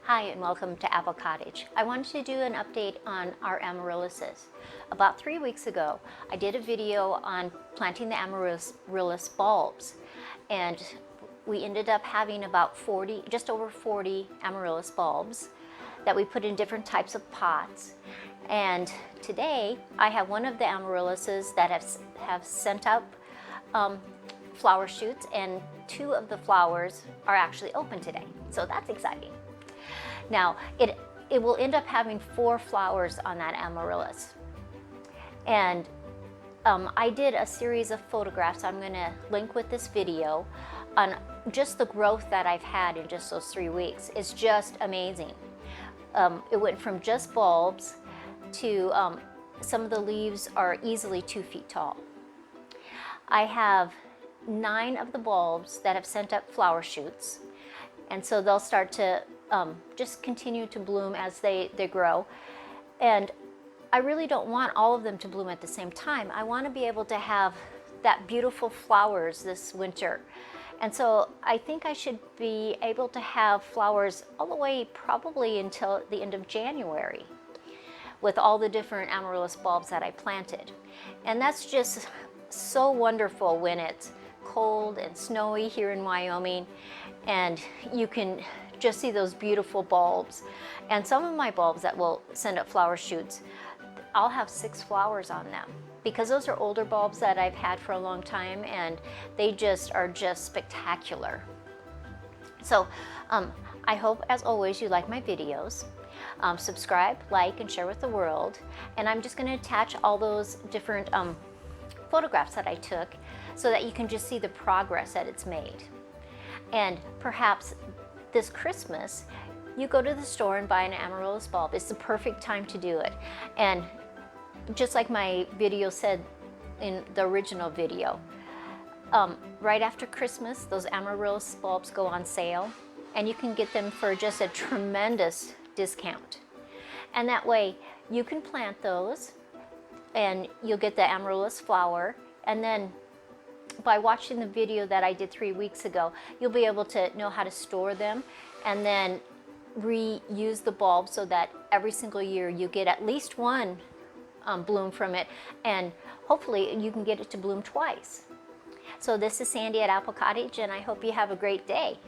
Hi and welcome to Apple Cottage. I wanted to do an update on our Amaryllises. About 3 weeks ago, I did a video on planting the Amaryllis bulbs, and we ended up having about just over 40 Amaryllis bulbs that we put in different types of pots. And today, I have one of the Amaryllises that have sent up flower shoots, and 2 of the flowers are actually open today. So that's exciting. Now, it will end up having 4 flowers on that Amaryllis. And I did a series of photographs I'm going to link with this video on just the growth that I've had in just those 3 weeks. It's just amazing. It went from just bulbs to some of the leaves are easily 2 feet tall. I have 9 of the bulbs that have sent up flower shoots, and so they'll start to just continue to bloom as they grow. And I really don't want all of them to bloom at the same time. I want to be able to have that beautiful flowers this winter. And so I think I should be able to have flowers all the way probably until the end of January with all the different Amaryllis bulbs that I planted. And that's just so wonderful when it's cold and snowy here in Wyoming, and you can just see those beautiful bulbs. And some of my bulbs that will send up flower shoots, I'll have 6 flowers on them, because those are older bulbs that I've had for a long time, and they are just spectacular. So I hope, as always, you like my videos. Subscribe, like, and share with the world. And I'm just going to attach all those different photographs that I took so that you can just see the progress that it's made. And perhaps this Christmas, you go to the store and buy an Amaryllis bulb. It's the perfect time to do it. And just like my video said in the original video, right after Christmas, those Amaryllis bulbs go on sale, and you can get them for just a tremendous discount. And that way, you can plant those, and you'll get the Amaryllis flower, and then by watching the video that I did 3 weeks ago, you'll be able to know how to store them and then reuse the bulb so that every single year you get at least 1 bloom from it, and hopefully you can get it to bloom twice. So this is Sandy at Apple Cottage, and I hope you have a great day.